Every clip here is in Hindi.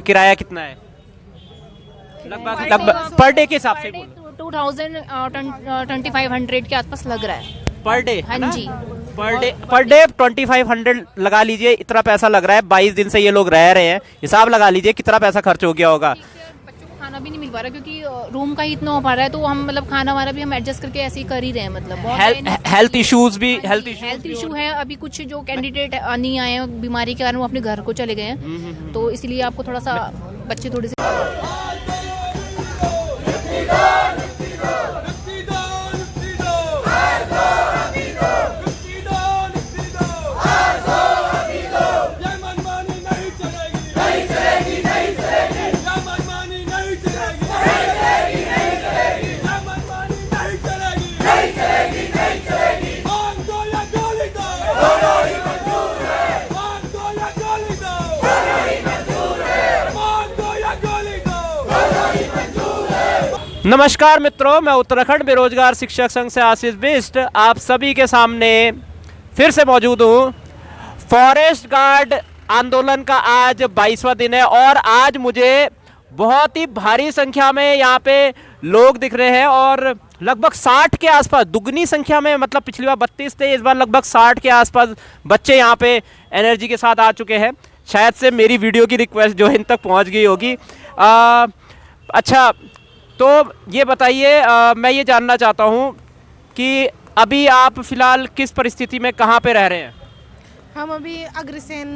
किराया कितना है लगभग पर डे के हिसाब से? 2500 के आसपास लग रहा है पर डे? हाँ जी, पर डे 2500 लगा लीजिए, इतना पैसा लग रहा है। 22 दिन से ये लोग रह रहे हैं, हिसाब लगा लीजिए कितना पैसा खर्च हो गया होगा। बच्चों को खाना भी नहीं मिल पा रहा क्योंकि रूम का ही इतना हो पा रहा है, तो हम मतलब खाना हमारा भी हम एडजस्ट करके ऐसे ही कर ही रहे हैं। मतलब हेल्थ इश्यूज भी हेल्थ इशू है। अभी कुछ जो कैंडिडेट नहीं आए हैं बीमारी के कारण, वो अपने घर को चले गए हैं, तो इसलिए आपको थोड़ा सा बच्चे थोड़े से नमस्कार मित्रों, मैं उत्तराखंड बेरोजगार शिक्षक संघ से आशीष बिष्ट आप सभी के सामने फिर से मौजूद हूँ। फॉरेस्ट गार्ड आंदोलन का आज 22वां दिन है और आज मुझे बहुत ही भारी संख्या में यहाँ पे लोग दिख रहे हैं और लगभग 60 के आसपास, दुगनी संख्या में, मतलब पिछली बार 32 थे, इस बार लगभग 60 के आसपास बच्चे यहाँ पे एनर्जी के साथ आ चुके हैं। शायद से मेरी वीडियो की रिक्वेस्ट जो है इन तक पहुँच गई होगी। अच्छा, तो ये बताइए, मैं ये जानना चाहता हूँ कि अभी आप फिलहाल किस परिस्थिति में कहाँ पे रह रहे हैं? हम अभी अग्रसेन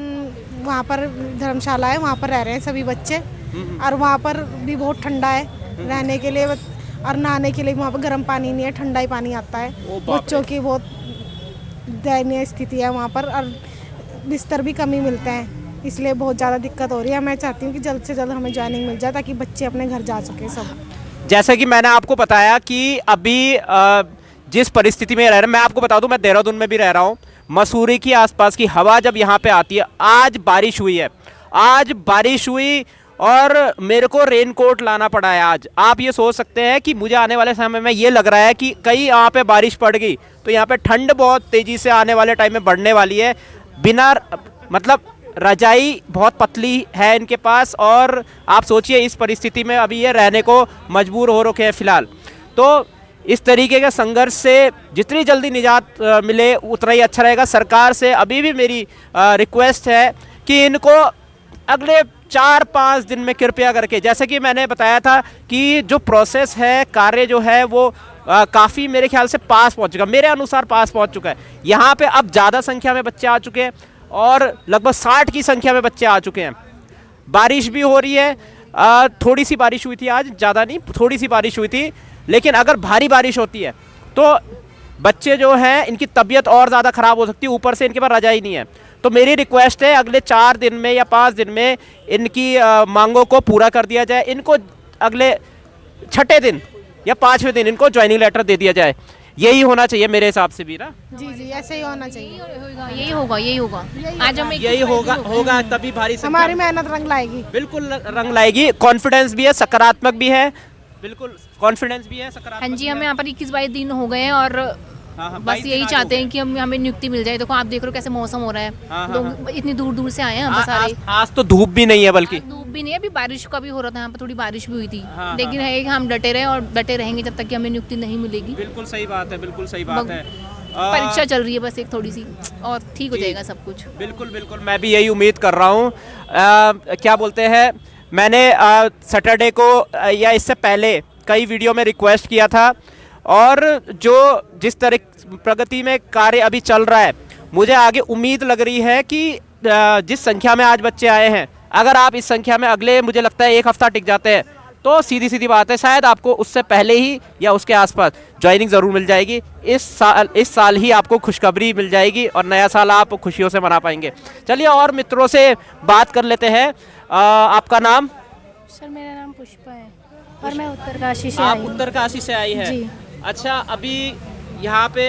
वहाँ पर धर्मशाला है, वहाँ पर रह रहे हैं सभी बच्चे, और वहाँ पर भी बहुत ठंडा है रहने के लिए, और नहाने के लिए वहाँ पर गर्म पानी नहीं है, ठंडा ही पानी आता है। बच्चों की बहुत दयनीय स्थिति है वहाँ पर, और बिस्तर भी कम ही मिलते हैं, इसलिए बहुत ज़्यादा दिक्कत हो रही है। मैं चाहती हूँ कि जल्द से जल्द हमें ज्वाइनिंग मिल जाए ताकि बच्चे अपने घर जा सकें सब। जैसे कि मैंने आपको बताया कि अभी जिस परिस्थिति में रह रहे हैं, मैं आपको बता दूं, मैं देहरादून में भी रह रहा हूं। मसूरी की आसपास की हवा जब यहाँ पे आती है, आज बारिश हुई है, आज बारिश हुई और मेरे को रेनकोट लाना पड़ा है आज। आप ये सोच सकते हैं कि मुझे आने वाले समय में ये लग रहा है कि कहीं यहाँ पे बारिश पड़ गई तो यहाँ पे ठंड बहुत तेज़ी से आने वाले टाइम में बढ़ने वाली है। बिना मतलब रजाई बहुत पतली है इनके पास, और आप सोचिए इस परिस्थिति में अभी ये रहने को मजबूर हो रखे हैं फ़िलहाल। तो इस तरीके के संघर्ष से जितनी जल्दी निजात मिले उतना ही अच्छा रहेगा। सरकार से अभी भी मेरी रिक्वेस्ट है कि इनको अगले 4-5 दिन में कृपया करके, जैसे कि मैंने बताया था कि जो प्रोसेस है, कार्य जो है वो काफ़ी मेरे ख्याल से पास पहुँच चुका, मेरे अनुसार पास पहुँच चुका है। यहाँ पे अब ज़्यादा संख्या में बच्चे आ चुके हैं और लगभग 60 की संख्या में बच्चे आ चुके हैं। बारिश भी हो रही है, थोड़ी सी बारिश हुई थी आज, ज़्यादा नहीं, थोड़ी सी बारिश हुई थी, लेकिन अगर भारी बारिश होती है तो बच्चे जो हैं इनकी तबीयत और ज़्यादा ख़राब हो सकती है, ऊपर से इनके पास रजाई नहीं है। तो मेरी रिक्वेस्ट है अगले 4 दिन में या 5 दिन में इनकी मांगों को पूरा कर दिया जाए। इनको अगले 6ठे दिन या 5वें दिन इनको ज्वाइनिंग लेटर दे दिया जाए। यही होना चाहिए मेरे हिसाब से भी ना। जी, ऐसे ही होना चाहिए। यही होगा आज हमें यही होगा तभी भारी हमारी मेहनत रंग लाएगी, बिल्कुल रंग लाएगी। कॉन्फिडेंस भी है, सकारात्मक भी है, बिल्कुल कॉन्फिडेंस भी है, सकारात्मक। हाँ जी, हमें यहाँ पर 21-22 दिन हो गए हैं और बस यही चाहते हैं कि हमें नियुक्ति मिल जाए। देखो आप देख रहे हो कैसे मौसम हो रहा है, लोग इतनी दूर दूर से आए हैं हम सारे। आज तो धूप भी नहीं है, बल्कि धूप भी नहीं है, अभी बारिश का भी हो रहा था, यहाँ पर थोड़ी बारिश भी हुई थी, लेकिन है कि हम डटे रहे और डटे रहेंगे जब तक कि हमें नियुक्ति नहीं मिलेगी। बिल्कुल सही बात है, बिल्कुल सही बात है। परीक्षा चल रही है बस एक थोड़ी सी, और ठीक हो जाएगा सब कुछ। बिल्कुल बिल्कुल, मैं भी यही उम्मीद कर रहा हूँ। क्या बोलते हैं, मैंने सैटरडे को या इससे पहले कई वीडियो में रिक्वेस्ट किया था, और जो जिस तरह प्रगति में कार्य अभी चल रहा है, मुझे आगे उम्मीद लग रही है कि जिस संख्या में आज बच्चे आए हैं, अगर आप इस संख्या में अगले, मुझे लगता है 1 हफ्ता टिक जाते हैं, तो सीधी सीधी बात है शायद आपको उससे पहले ही या उसके आसपास ज्वाइनिंग ज़रूर मिल जाएगी। इस साल ही आपको खुशखबरी मिल जाएगी और नया साल आप खुशियों से मना पाएंगे। चलिए और मित्रों से बात कर लेते हैं। आपका नाम? सर मेरा नाम पुष्पा है और मैं उत्तरकाशी से आई हूँ। आप उत्तरकाशी से आई है जी। अच्छा, अभी यहाँ पे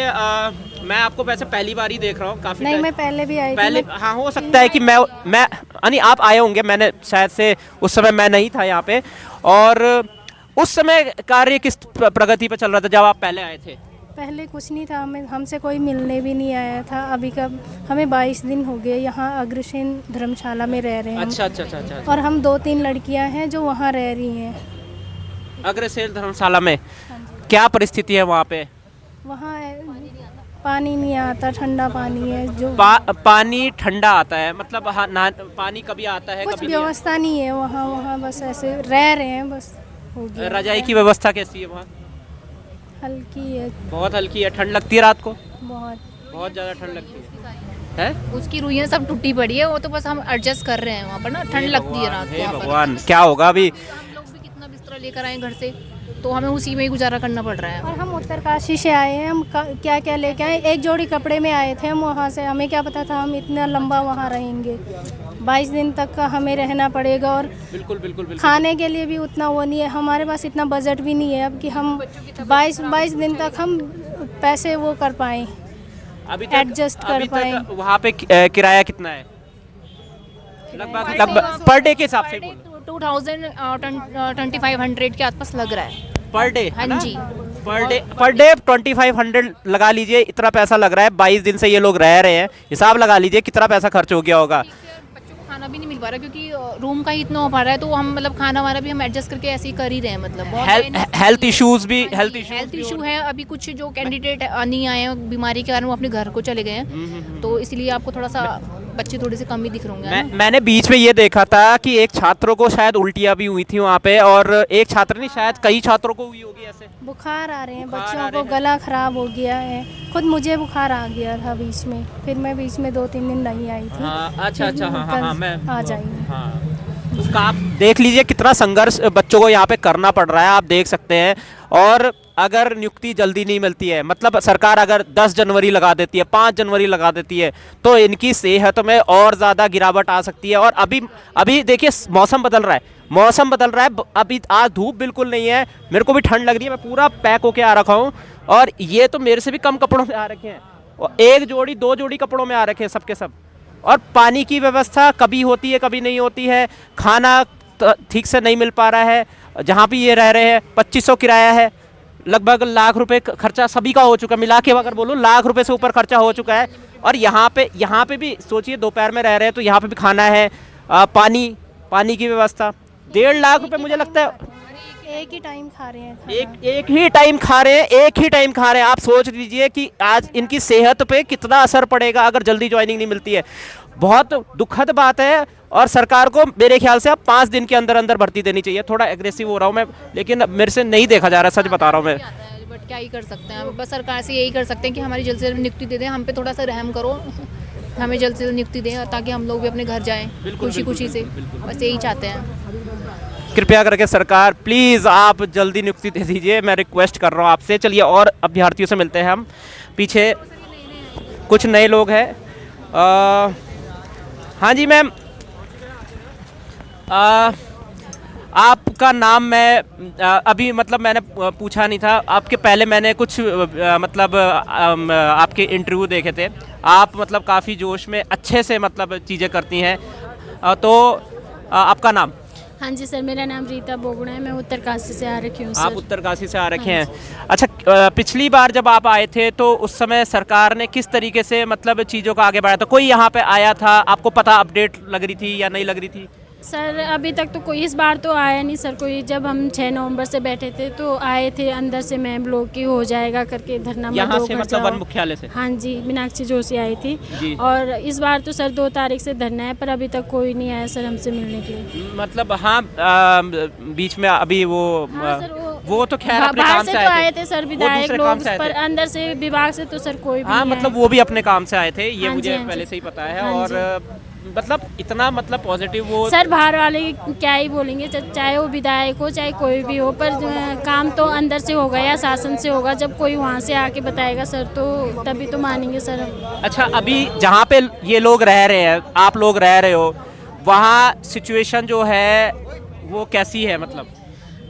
मैं आपको वैसे पहली बार ही देख रहा हूँ, काफी नहीं मैं पहले भी आई पहले थी। हाँ, हो सकता है कि मैं यानी आप आए होंगे, मैंने शायद से उस समय मैं नहीं था यहाँ पे। और उस समय कार्य किस प्रगति पे चल रहा था जब आप पहले आए थे? पहले कुछ नहीं था, हमसे कोई मिलने भी नहीं आया था। अभी का हमें 22 दिन हो गए यहाँ अग्रसेन धर्मशाला में रह रहे हैं। अच्छा अच्छा अच्छा अच्छा। और हम 2-3 लड़कियां हैं जो वहाँ रह रही हैं। अग्रसेन धर्मशाला में क्या परिस्थिति है वहाँ पे? वहाँ पानी नहीं आता, ठंडा पानी है जो पानी ठंडा आता है मतलब? हाँ, पानी कभी आता है कुछ कभी नहीं आता? व्यवस्था नहीं है वहाँ बस ऐसे रह रहे हैं, बस हो गया। रजाई की व्यवस्था कैसी है वहाँ? हल्की है, बहुत हल्की है। ठंड लगती है रात को? बहुत ज़्यादा ठंड लगती है? उसकी रुइयां सब टूटी पड़ी है, वो तो बस हम एडजस्ट कर रहे हैं वहाँ पर ना, ठंड लगती है रात को हे वहाँ पर। भगवान, क्या होगा अभी? हम लोग भी कितना बिस्तर लेकर आए घर से, तो हमें उसी में ही गुजारा करना पड़ रहा है। और हम उत्तरकाशी से आए हैं, हम क्या क्या लेके आए, एक जोड़ी कपड़े में आए थे हम वहाँ से। हमें क्या पता था हम इतना लंबा वहाँ रहेंगे। 22 दिन तक का हमें रहना पड़ेगा और बिल्कुल बिल्कुल बिल्कुल। खाने के लिए भी उतना वो नहीं है हमारे पास, इतना बजट भी नहीं है अब कि हम 22 दिन तक हम पैसे वो कर पाएँ, अभी एडजस्ट कर पाएँ। वहाँ पे किराया कितना है लगभग पर डे के हिसाब से? 2500 के आसपास लग रहा है पर डे? हाँ जी। पर डे 2500 लगा लीजिए, इतना पैसा लग रहा है। 22 दिन से ये लोग रह रहे हैं, हिसाब लगा लीजिए कितना पैसा खर्च हो गया होगा। बच्चों को खाना भी नहीं मिल पा रहा क्योंकि रूम का ही इतना हो पा रहा है, तो हम मतलब खाना वाना भी हम एडजस्ट करके ऐसे ही कर ही रहे हैं। मतलब हेल्थ इश्यूज भी हेल्थ इशू है। अभी कुछ जो कैंडिडेट नहीं आए हैं बीमारी के कारण, वो अपने घर को चले गए हैं, तो इसलिए आपको थोड़ा सा बच्चे थोड़े से कम ही दिख रहे होंगे। मैंने बीच में ये देखा था कि एक छात्रों को शायद उल्टियाँ भी हुई थी वहाँ पे, और एक छात्र नहीं, शायद कई छात्रों को हुई होगी ऐसे। बुखार आ रहे हैं बच्चों को, गला खराब हो गया है। खुद मुझे बुखार आ गया था बीच में, फिर मैं बीच में 2-3 दिन नहीं आई थी। अच्छा अच्छा, हाँ, मैं आ जाएंगी। उसका आप देख लीजिए कितना संघर्ष बच्चों को यहाँ पे करना पड़ रहा है, आप देख सकते हैं। और अगर नियुक्ति जल्दी नहीं मिलती है, मतलब सरकार अगर 10 जनवरी लगा देती है, 5 जनवरी लगा देती है, तो इनकी सेहत में और ज़्यादा गिरावट आ सकती है। और अभी देखिए मौसम बदल रहा है, अभी आज धूप बिल्कुल नहीं है, मेरे को भी ठंड लग रही है, मैं पूरा पैक होके आ रखा हूँ। और ये तो मेरे से भी कम कपड़ों में आ रखे हैं, और 1 जोड़ी 2 जोड़ी कपड़ों में आ रखे हैं सबके सब। और पानी की व्यवस्था कभी होती है कभी नहीं होती है, खाना ठीक से नहीं मिल पा रहा है। जहाँ भी ये रह रहे हैं 2500 किराया है, लगभग लाख रुपए खर्चा सभी का हो चुका है, मिला के अगर बोलूँ लाख रुपए से ऊपर खर्चा हो चुका है। और यहाँ पे भी सोचिए दोपहर में रह रहे हैं, तो यहाँ पे भी खाना है, पानी की व्यवस्था 1.5 लाख रुपए मुझे लगता है। एक ही टाइम खा रहे हैं, एक ही टाइम खा रहे हैं। आप सोच लीजिए कि आज इनकी सेहत पे कितना असर पड़ेगा अगर जल्दी ज्वाइनिंग नहीं मिलती है। बहुत दुखद बात है, और सरकार को मेरे ख्याल से अब 5 दिन के अंदर अंदर भर्ती देनी चाहिए। थोड़ा एग्रेसिव हो रहा हूँ मैं, लेकिन मेरे से नहीं देखा जा रहा, सच बता रहा हूँ मैं। बट क्या ही कर सकते हैं, बस सरकार से यही कर सकते हैं कि हमारी जल्द से जल्द नियुक्ति दे दें, हम पे थोड़ा सा रहम करो, हमें जल्द से जल्द नियुक्ति दें ताकि हम लोग भी अपने घर जाएं खुशी से। बस यही चाहते हैं। कृपया करके सरकार प्लीज़ आप जल्दी नियुक्ति दे दीजिए, मैं रिक्वेस्ट कर रहा हूँ आपसे। चलिए और अभ्यर्थियों से मिलते हैं हम। पीछे कुछ नए लोग हैं। हाँ जी मैम, आपका नाम मैं अभी मतलब मैंने पूछा नहीं था आपके, पहले मैंने कुछ मतलब आपके इंटरव्यू देखे थे। आप मतलब काफ़ी जोश में अच्छे से मतलब चीज़ें करती हैं। तो आपका नाम? हाँ जी सर, मेरा नाम रीता बोगुड़ा है, मैं उत्तरकाशी से आ रखी हूँ। आप उत्तरकाशी से आ रखे हैं? अच्छा, पिछली बार जब आप आए थे तो उस समय सरकार ने किस तरीके से मतलब चीज़ों को आगे बढ़ाया था? कोई यहाँ पे आया था, आपको पता अपडेट लग रही थी या नहीं लग रही थी? सर अभी तक तो कोई इस बार तो आया नहीं सर कोई। जब हम 6 नवंबर से बैठे थे तो आए थे अंदर से मैम लोग की हो जाएगा करके, धरना यहाँ से मतलब वन मुख्यालय से? हाँ जी, मीनाक्षी जोशी आई थी। और इस बार तो सर 2 तारीख से धरना है, पर अभी तक कोई नहीं आया सर हमसे मिलने के लिए। मतलब हाँ, बीच में अभी वो तो खैर अपने बाहर काम से से तो आए थे सर विधायक लोग, पर अंदर से विभाग से तो सर कोई भी हाँ, नहीं मतलब वो भी अपने काम से आए थे, ये हाँ मुझे हाँ पहले से ही पता है। हाँ और मतलब इतना मतलब पॉजिटिव वो सर, बाहर वाले क्या ही बोलेंगे, चाहे वो विधायक हो चाहे कोई भी हो, पर काम तो अंदर से होगा या शासन से होगा। जब कोई वहाँ से आके बताएगा सर तो तभी तो मानेंगे सर हम। अच्छा, अभी जहाँ पे ये लोग रह रहे हैं, आप लोग रह रहे हो, वहाँ सिचुएशन जो है वो कैसी है? मतलब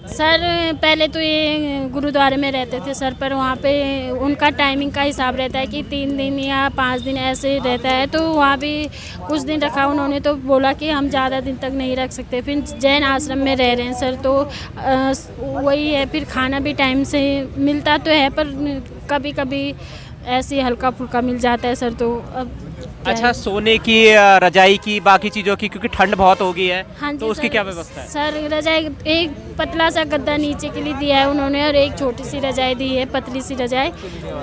सर पहले तो ये गुरुद्वारे में रहते थे सर, पर वहाँ पे उनका टाइमिंग का हिसाब रहता है कि 3 दिन या 5 दिन ऐसे रहता है, तो वहाँ भी कुछ दिन रखा उन्होंने, तो बोला कि हम ज़्यादा दिन तक नहीं रख सकते। फिर जैन आश्रम में रह रहे हैं सर, तो वही है, फिर खाना भी टाइम से मिलता तो है, पर कभी कभी ऐसे ही हल्का फुल्का मिल जाता है सर, तो अब क्या अच्छा, है? सोने की, रजाई की, बाकी चीज़ों की, क्योंकि ठंड बहुत हो गई है, हाँ तो जी उसकी सर, क्या व्यवस्था है? सर रजाई एक पतला सा गद्दा नीचे के लिए दिया है उन्होंने, और एक छोटी सी रजाई दी है, पतली सी रजाई।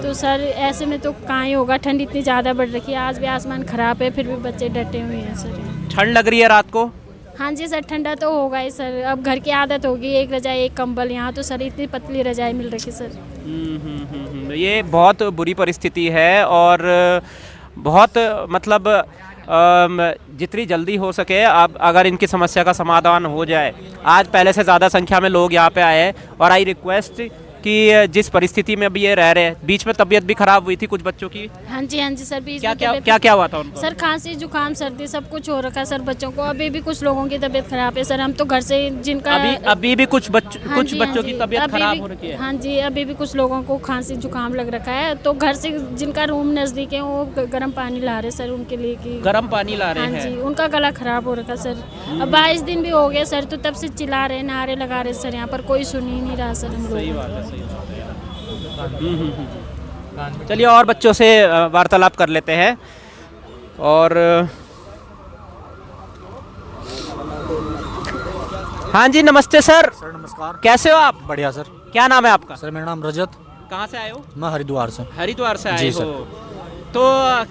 तो सर ऐसे में तो कहाँ ही होगा, ठंड इतनी ज़्यादा बढ़ रखी है, आज भी आसमान ख़राब है, फिर भी बच्चे डटे हुए हैं सर। ठंड लग रही है रात को? हाँ जी सर, ठंडा तो होगा ही सर, अब घर की आदत होगी, एक रजाई एक कंबल, यहाँ तो सर इतनी पतली रजाई मिल रखी सर। ये बहुत बुरी परिस्थिति है, और बहुत मतलब जितनी जल्दी हो सके अब अगर इनकी समस्या का समाधान हो जाए। आज पहले से ज़्यादा संख्या में लोग यहाँ पे आए हैं, और आई रिक्वेस्ट कि जिस परिस्थिति में अभी ये रह रहे हैं, बीच में तबीयत भी खराब हुई थी कुछ बच्चों की, हाँ जी सर, बीच क्या में क्या तबीयत- क्या क्या हुआ था उनको? सर खांसी जुकाम सर्दी सब कुछ हो रखा है सर बच्चों को, अभी भी कुछ लोगों की तबीयत खराब है सर। हम तो घर से जिनका अभी भी कुछ हाँ कुछ जी, हाँ बच्चों की जी, तबीयत अभी खराब भी- हो रखी है। हाँ जी, अभी भी कुछ लोगों को खांसी जुकाम लग रखा है, तो घर से जिनका रूम नज़दीक है वो गर्म पानी ला रहे सर उनके लिए कि गर्म पानी ला रहे हाँ हैं। जी, उनका गला खराब हो रखा सर। अब 22 दिन भी हो गए सर, तो तब से चिल्ला रहे, नारे लगा रहे सर, यहाँ पर कोई सुन ही नहीं रहा सर हम सही लोग। बात है, सही बात है। चलिए और बच्चों से वार्तालाप कर लेते हैं। और हाँ जी, नमस्ते सर। सर नमस्कार। कैसे हो आप? बढ़िया सर। क्या नाम है आपका? सर मेरा नाम रजत, कहाँ से आए हो? मैं हरिद्वार से। हरिद्वार से आए जी, हो। सर। तो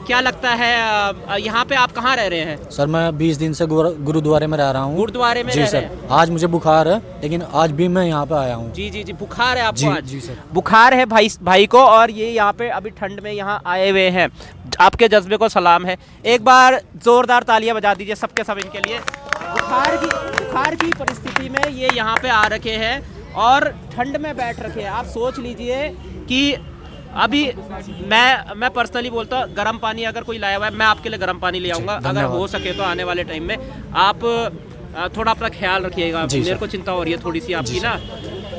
क्या लगता है यहाँ पे आप कहाँ रह रहे हैं? सर मैं 20 दिन से गुरुद्वारे में रह रहा हूँ। गुरुद्वारे में जी रह सर। रहे हैं? आज मुझे बुखार है, लेकिन आज भी मैं यहाँ पे आया हूँ। जी जी जी, बुखार है आपको जी आज? जी सर। बुखार है भाई को, और ये यहाँ पे अभी ठंड में यहाँ आए हुए हैं। आपके जज्बे को सलाम है। एक बार जोरदार तालियां बजा दीजिए सबके सब इनके लिए। बुखार की परिस्थिति में ये यहाँ पे आ रखे हैं और ठंड में बैठ रखे हैं। आप सोच लीजिए कि अभी मैं पर्सनली बोलता हूँ, गर्म पानी अगर कोई लाया हुआ है, मैं आपके लिए गर्म पानी ले आऊँगा। अगर धन्यवाद। हो सके तो आने वाले टाइम में आप थोड़ा अपना ख्याल रखिएगा। जी मेरे सर। को चिंता हो रही है थोड़ी सी आपकी ना।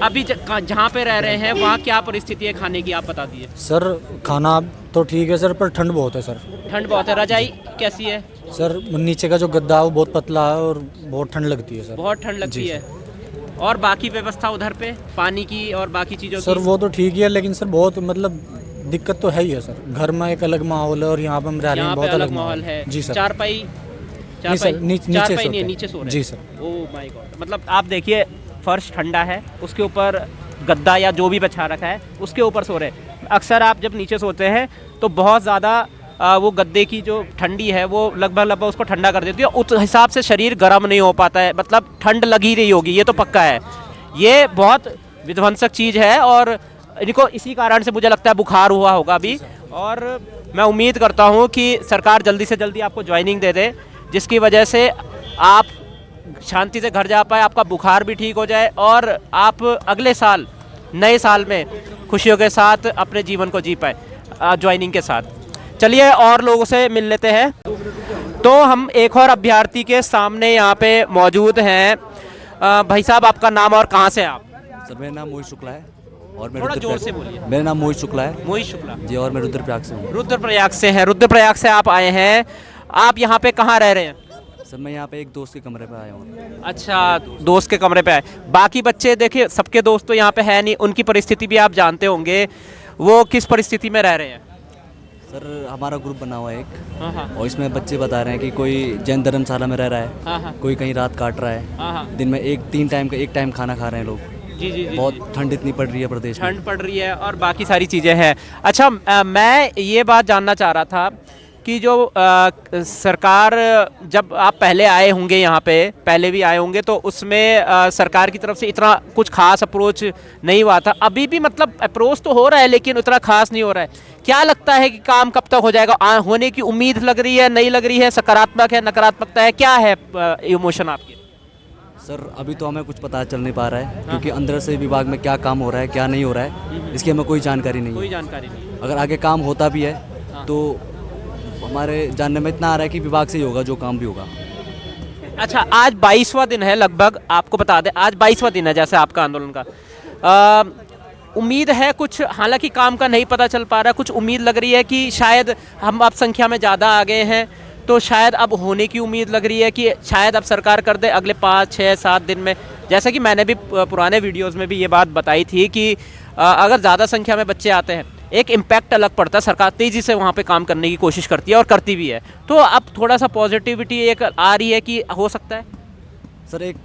अभी जहाँ पे रह रहे हैं वहाँ क्या परिस्थिति है खाने की, आप बता दिए। सर खाना तो ठीक है सर, पर ठंड बहुत है सर। ठंड बहुत है। रजाई कैसी है? सर नीचे का जो गद्दा है वो बहुत पतला है और बहुत ठंड लगती है सर। बहुत ठंड लगती जी है। और बाकी व्यवस्था उधर पे पानी की और बाकी चीज़ों सर की? वो तो ठीक ही है, लेकिन सर बहुत मतलब दिक्कत तो है ही है सर। घर में एक अलग माहौल है और यहाँ पे हम रह रहे हैं यहाँ पे बहुत अलग माहौल है। जी सर। चारपाई नहीं सर, नीचे चारपाई सोते नहीं है, हैं। नीचे सो रहे जी हैं। सर। Oh my God. मतलब आप देखिए, फर्श ठंडा है, उसके ऊपर गद्दा या जो भी बिछा रखा है उसके ऊपर सो रहे हैं। अक्सर आप जब नीचे सोते हैं तो बहुत ज़्यादा वो गद्दे की जो ठंडी है वो लगभग उसको ठंडा कर देती है। उस हिसाब से शरीर गर्म नहीं हो पाता है, मतलब ठंड लगी रही होगी, ये तो पक्का है। ये बहुत विध्वंसक चीज़ है और इनको इसी कारण से मुझे लगता है बुखार हुआ होगा अभी। और मैं उम्मीद करता हूँ कि सरकार जल्दी से जल्दी आपको ज्वाइनिंग दे दे, जिसकी वजह से आप शांति से घर जा पाए, आपका बुखार भी ठीक हो जाए और आप अगले साल नए साल में खुशियों के साथ अपने जीवन को जी पाए ज्वाइनिंग के साथ। चलिए और लोगों से मिल लेते हैं। तो हम एक और अभ्यर्थी के सामने यहाँ पे मौजूद हैं। भाई साहब, आपका नाम और कहाँ से आप? सर मेरा नाम मोहित शुक्ला है और मैं थोड़ा जोर रुद्रप्रयाग से बोलिए। मेरा नाम मोहित शुक्ला है मोहित शुक्ला जी, और मैं रुद्रप्रयाग से हूँ। रुद्रप्रयाग से हैं। रुद्रप्रयाग से आप आए हैं। आप यहाँ पे कहाँ रह रहे हैं? सर मैं यहाँ पे एक दोस्त के कमरे पे आया हूँ। अच्छा, दोस्त के कमरे पे आए। बाकी बच्चे देखिए, सबके दोस्त तो यहाँ पे है नहीं, उनकी परिस्थिति भी आप जानते होंगे। वो किस परिस्थिति में रह रहे हैं? सर हमारा ग्रुप बना हुआ है एक, हाँ हाँ और इसमें बच्चे बता रहे हैं कि कोई जैन धर्मशाला में रह रहा है, हाँ हाँ कोई कहीं रात काट रहा है, हाँ हाँ। दिन में एक टाइम खाना खा रहे हैं लोग। जी जी जी। बहुत ठंड इतनी पड़ रही है प्रदेश में। ठंड पड़ रही है और बाकी सारी चीज़ें हैं। अच्छा, मैं ये बात जानना चाह रहा था कि जो सरकार, जब आप पहले आए होंगे यहाँ पे, पहले भी आए होंगे, तो उसमें सरकार की तरफ से इतना कुछ खास अप्रोच नहीं हुआ था। अभी भी मतलब अप्रोच तो हो रहा है लेकिन उतना खास नहीं हो रहा है। क्या लगता है कि काम कब तक हो जाएगा? होने की उम्मीद लग रही है, नहीं लग रही है? सकारात्मक है, नकारात्मकता है, क्या है इमोशन आपकी? सर अभी तो हमें कुछ पता चल नहीं पा रहा है, क्योंकि अंदर से विभाग में क्या काम हो रहा है क्या नहीं हो रहा है इसकी हमें कोई जानकारी नहीं कोई है। जानकारी नहीं। अगर आगे काम होता भी है तो हमारे जानने में इतना आ रहा है कि विभाग से ही होगा जो काम भी होगा। अच्छा, आज 22वां दिन है लगभग, आपको बता दें आज 22वां दिन है जैसे आपका आंदोलन का। उम्मीद है कुछ, हालांकि काम का नहीं पता चल पा रहा, कुछ उम्मीद लग रही है कि शायद हम अब संख्या में ज़्यादा आ गए हैं, तो शायद अब होने की उम्मीद लग रही है कि शायद अब सरकार कर दे अगले 5, 6, 7 दिन में। जैसा कि मैंने भी पुराने वीडियोस में भी ये बात बताई थी कि अगर ज़्यादा संख्या में बच्चे आते हैं, एक इम्पैक्ट अलग पड़ता है। सरकार तेज़ी से वहाँ पे काम करने की कोशिश करती है और करती भी है। तो अब थोड़ा सा पॉजिटिविटी एक आ रही है कि हो सकता है। सर एक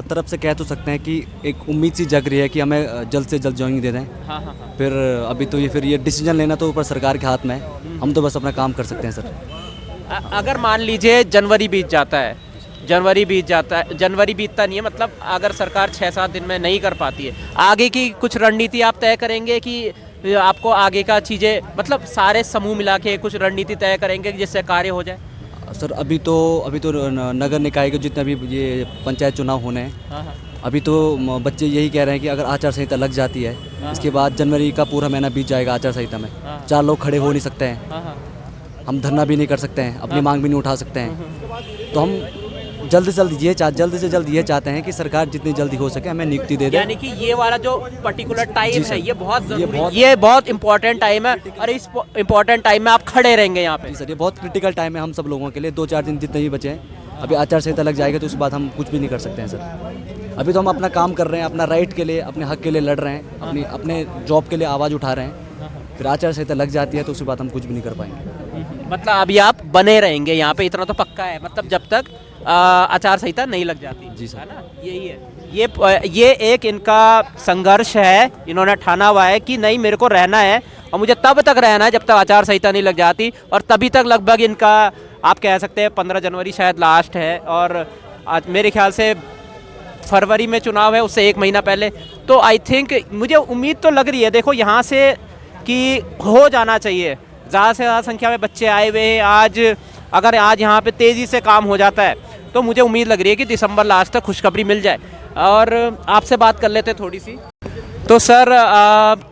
तरफ से कह तो सकते हैं कि एक उम्मीद सी जग रही है कि हमें जल्द से जल्द ज्वाइनिंग दे दें। हाँ हाँ हाँ। फिर अभी तो ये डिसीजन लेना तो ऊपर सरकार के हाथ में है, हम तो बस अपना काम कर सकते हैं सर। अगर मान लीजिए जनवरी बीत जाता है, जनवरी बीतता नहीं है, मतलब अगर सरकार 6-7 दिन में नहीं कर पाती है, आगे की कुछ रणनीति आप तय करेंगे कि आपको आगे का चीज़ें, मतलब सारे समूह मिला के कुछ रणनीति तय करेंगे जिससे कार्य हो जाए? सर अभी तो नगर निकाय के जितने भी ये पंचायत चुनाव होने हैं, हाँ हाँ। अभी तो बच्चे यही कह रहे हैं कि अगर आचार संहिता लग जाती है, इसके बाद जनवरी का पूरा महीना बीत जाएगा आचार संहिता में, 4 लोग खड़े हो नहीं सकते हैं, हाँ हाँ। हम धरना भी नहीं कर सकते हैं, अपनी मांग भी नहीं उठा सकते हैं। तो हम जल्द से जल्द ये चाहते हैं कि सरकार जितनी जल्दी हो सके हमें नियुक्ति दे दे। यानी कि ये वाला जो पर्टिकुलर टाइम जी है सर, ये बहुत ज़रूरी, बहुत- ये बहुत इंपॉर्टेंट टाइम है, और इस इंपॉर्टेंट टाइम में आप खड़े रहेंगे यहाँ पे। जी सर, ये बहुत क्रिटिकल टाइम है हम सब लोगों के लिए। 2-4 दिन जितने भी बचे हैं, अभी आचार संहिता लग जाएगा तो उसके बाद हम कुछ भी नहीं कर सकते हैं सर। अभी तो हम अपना काम कर रहे हैं, अपना राइट के लिए, अपने हक के लिए लड़ रहे हैं, अपने जॉब के लिए आवाज़ उठा रहे हैं। फिर आचार संहिता लग जाती है तो उसके बाद हम कुछ भी नहीं कर पाएंगे। मतलब अभी आप बने रहेंगे यहाँ पे, इतना तो पक्का है, मतलब जब तक आचार संहिता नहीं लग जाती। जी सर। है ना, यही है। ये एक इनका संघर्ष है, इन्होंने ठाना हुआ है कि नहीं मेरे को रहना है, और मुझे तब तक रहना है जब तक आचार संहिता नहीं लग जाती। और तभी तक लगभग इनका आप कह सकते हैं 15 जनवरी शायद लास्ट है, और आज मेरे ख्याल से फरवरी में चुनाव है, उससे 1 महीना पहले। तो आई थिंक मुझे उम्मीद तो लग रही है, देखो यहाँ से कि हो जाना चाहिए। ज़्यादा से ज़्यादा संख्या में बच्चे आए हुए हैं आज, अगर आज यहाँ पे तेज़ी से काम हो जाता है तो मुझे उम्मीद लग रही है कि दिसंबर लास्ट तक खुशखबरी मिल जाए। और आपसे बात कर लेते हैं थोड़ी सी। तो सर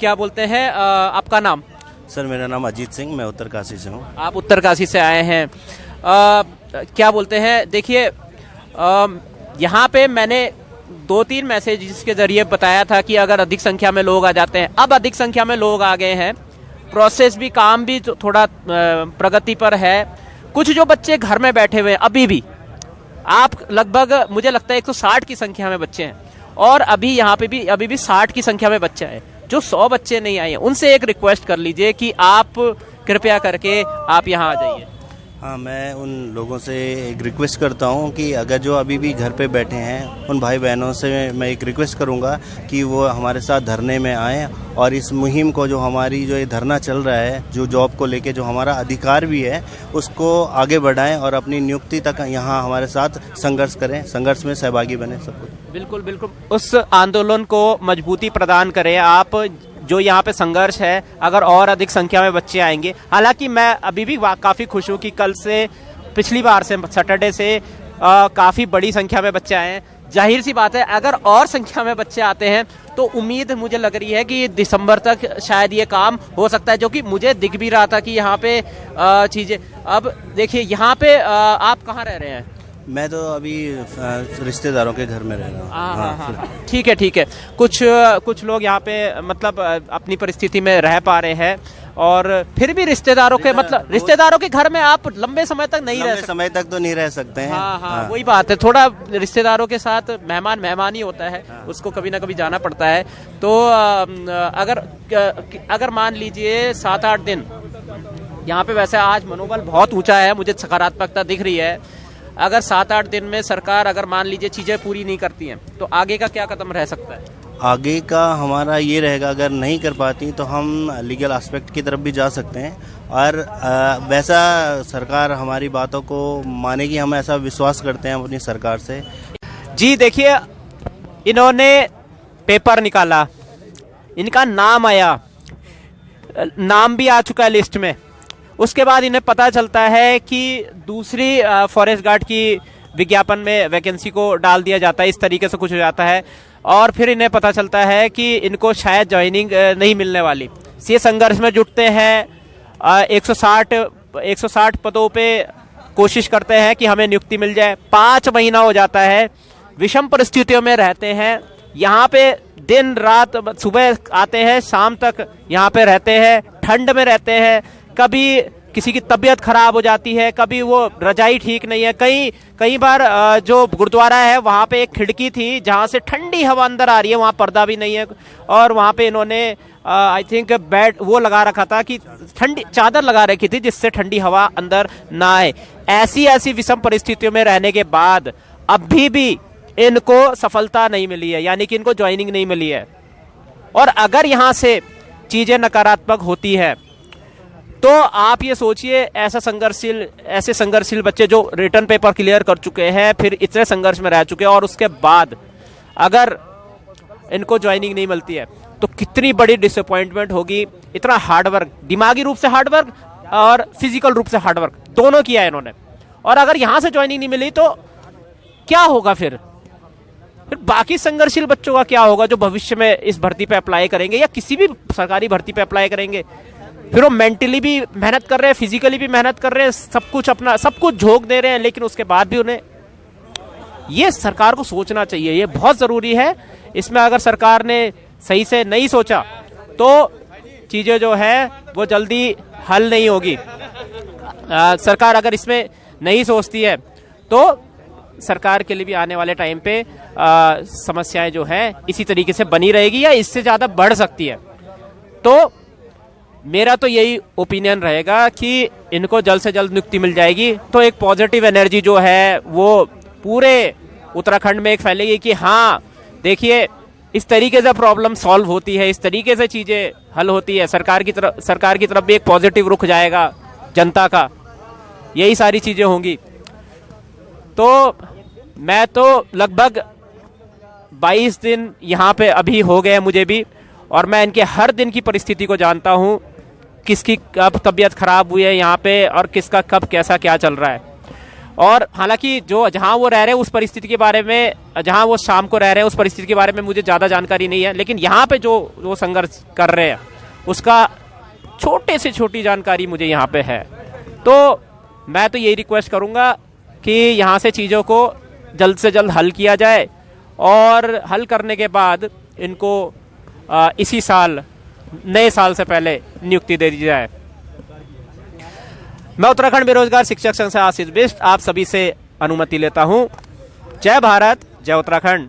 क्या बोलते हैं, आपका नाम? सर मेरा नाम अजीत सिंह, मैं उत्तरकाशी से हूँ। आप उत्तरकाशी से आए हैं। क्या बोलते हैं, देखिए यहाँ पे मैंने 2-3 मैसेज के ज़रिए बताया था कि अगर अधिक संख्या में लोग आ जाते हैं, अब अधिक संख्या में लोग आ गए हैं, प्रोसेस भी, काम भी थोड़ा प्रगति पर है। कुछ जो बच्चे घर में बैठे हुए हैं अभी भी, आप लगभग मुझे लगता है 160 की संख्या में बच्चे हैं, और अभी यहाँ पे भी अभी भी 60 की संख्या में बच्चे हैं। जो 100 बच्चे नहीं आए हैं उनसे एक रिक्वेस्ट कर लीजिए कि आप कृपया करके आप यहाँ आ जाइए। हाँ, मैं उन लोगों से एक रिक्वेस्ट करता हूँ कि अगर जो अभी भी घर पे बैठे हैं, उन भाई बहनों से मैं एक रिक्वेस्ट करूँगा कि वो हमारे साथ धरने में आएँ, और इस मुहिम को, जो हमारी जो ये धरना चल रहा है, जो जॉब को लेके जो हमारा अधिकार भी है, उसको आगे बढ़ाएं और अपनी नियुक्ति तक यहाँ हमारे साथ संघर्ष करें, संघर्ष में सहभागी बने सब कुछ। बिल्कुल बिल्कुल उस आंदोलन को मजबूती प्रदान करें आप। जो यहाँ पे संघर्ष है, अगर और अधिक संख्या में बच्चे आएंगे, हालांकि मैं अभी भी काफ़ी खुश हूँ कि कल से, पिछली बार से, सैटरडे से काफ़ी बड़ी संख्या में बच्चे आए हैं। जाहिर सी बात है अगर और संख्या में बच्चे आते हैं तो उम्मीद मुझे लग रही है कि दिसंबर तक शायद ये काम हो सकता है, जो कि मुझे दिख भी रहा था कि यहाँ पे चीज़ें। अब देखिए यहाँ पे आप कहाँ रह रहे हैं? मैं तो अभी रिश्तेदारों के घर में रह रहा हूँ। हाँ, ठीक है। कुछ लोग यहाँ पे मतलब अपनी परिस्थिति में रह पा रहे हैं, और फिर भी रिश्तेदारों के घर में आप लंबे समय तक नहीं रह सकते। समय तक तो नहीं रह सकते हैं। हाँ, वही बात है, थोड़ा रिश्तेदारों के साथ मेहमान ही होता है, उसको कभी ना कभी जाना पड़ता है। तो अगर मान लीजिए 7-8 दिन यहाँ पे, वैसे आज मनोबल बहुत ऊंचा है, मुझे सकारात्मकता दिख रही है। अगर 7-8 दिन में सरकार अगर मान लीजिए चीज़ें पूरी नहीं करती हैं तो आगे का क्या कदम रह सकता है? आगे का हमारा ये रहेगा, अगर नहीं कर पाती तो हम लीगल एस्पेक्ट की तरफ भी जा सकते हैं, और वैसा सरकार हमारी बातों को मानेगी, हम ऐसा विश्वास करते हैं अपनी सरकार से। जी देखिए, इन्होंने पेपर निकाला, इनका नाम आया, नाम भी आ चुका है लिस्ट में। उसके बाद इन्हें पता चलता है कि दूसरी फॉरेस्ट गार्ड की विज्ञापन में वैकेंसी को डाल दिया जाता है, इस तरीके से कुछ हो जाता है, और फिर इन्हें पता चलता है कि इनको शायद ज्वाइनिंग नहीं मिलने वाली। ये संघर्ष में जुटते हैं, 160 पदों पे कोशिश करते हैं कि हमें नियुक्ति मिल जाए। 5 महीना हो जाता है, विषम परिस्थितियों में रहते हैं यहाँ पे, दिन रात, सुबह आते हैं शाम तक यहाँ पे रहते हैं, ठंड में रहते हैं, कभी किसी की तबीयत खराब हो जाती है, कभी वो रजाई ठीक नहीं है। कई बार जो गुरुद्वारा है वहाँ पे एक खिड़की थी जहाँ से ठंडी हवा अंदर आ रही है, वहाँ पर्दा भी नहीं है, और वहाँ पे इन्होंने आई थिंक बेड वो लगा रखा था कि ठंडी चादर लगा रखी थी जिससे ठंडी हवा अंदर ना आए। ऐसी विषम परिस्थितियों में रहने के बाद अभी भी इनको सफलता नहीं मिली है, यानी कि इनको ज्वाइनिंग नहीं मिली है। और अगर यहाँ से चीज़ें नकारात्मक होती है तो आप ये सोचिए, ऐसे संघर्षशील बच्चे जो रिटर्न पेपर क्लियर कर चुके हैं, फिर इतने संघर्ष में रह चुके हैं, और उसके बाद अगर इनको ज्वाइनिंग नहीं मिलती है तो कितनी बड़ी डिसअपॉइंटमेंट होगी। इतना हार्डवर्क, दिमागी रूप से हार्डवर्क और फिजिकल रूप से हार्डवर्क दोनों किया है इन्होंने, और अगर यहाँ से ज्वाइनिंग नहीं मिली तो क्या होगा फिर बाकी संघर्षशील बच्चों का क्या होगा जो भविष्य में इस भर्ती पे अप्लाई करेंगे या किसी भी सरकारी भर्ती पे अप्लाई करेंगे। फिर वो मेंटली भी मेहनत कर रहे हैं, फिजिकली भी मेहनत कर रहे हैं, सब कुछ झोंक दे रहे हैं, लेकिन उसके बाद भी उन्हें, ये सरकार को सोचना चाहिए, ये बहुत ज़रूरी है। इसमें अगर सरकार ने सही से नहीं सोचा तो चीज़ें जो है वो जल्दी हल नहीं होगी। सरकार अगर इसमें नहीं सोचती है तो सरकार के लिए भी आने वाले टाइम पे समस्याएं जो है इसी तरीके से बनी रहेगी या इससे ज़्यादा बढ़ सकती है। तो मेरा तो यही ओपिनियन रहेगा कि इनको जल्द से जल्द नियुक्ति मिल जाएगी तो एक पॉजिटिव एनर्जी जो है वो पूरे उत्तराखंड में एक फैलेगी कि हाँ देखिए इस तरीके से प्रॉब्लम सॉल्व होती है, इस तरीके से चीज़ें हल होती है। सरकार की तरफ भी एक पॉजिटिव रुख जाएगा जनता का, यही सारी चीज़ें होंगी। तो मैं तो लगभग 22 दिन यहाँ पे अभी हो गए मुझे भी, और मैं इनके हर दिन की परिस्थिति को जानता हूँ, किसकी कब तबीयत खराब हुई है यहाँ पे और किसका कब कैसा क्या चल रहा है। और हालांकि जो जहाँ वो रह रहे हैं उस परिस्थिति के बारे में, जहाँ वो शाम को रह रहे हैं उस परिस्थिति के बारे में मुझे ज़्यादा जानकारी नहीं है, लेकिन यहाँ पे जो संघर्ष कर रहे हैं उसका छोटे से छोटी जानकारी मुझे यहाँ पे है। तो मैं तो यही रिक्वेस्ट करूँगा कि यहाँ से चीज़ों को जल्द से जल्द हल किया जाए, और हल करने के बाद इनको इसी साल, नए साल से पहले नियुक्ति दे दी जाए। मैं उत्तराखंड बेरोजगार शिक्षक संघ से आशीष बिष्ट आप सभी से अनुमति लेता हूँ। जय भारत, जय उत्तराखंड।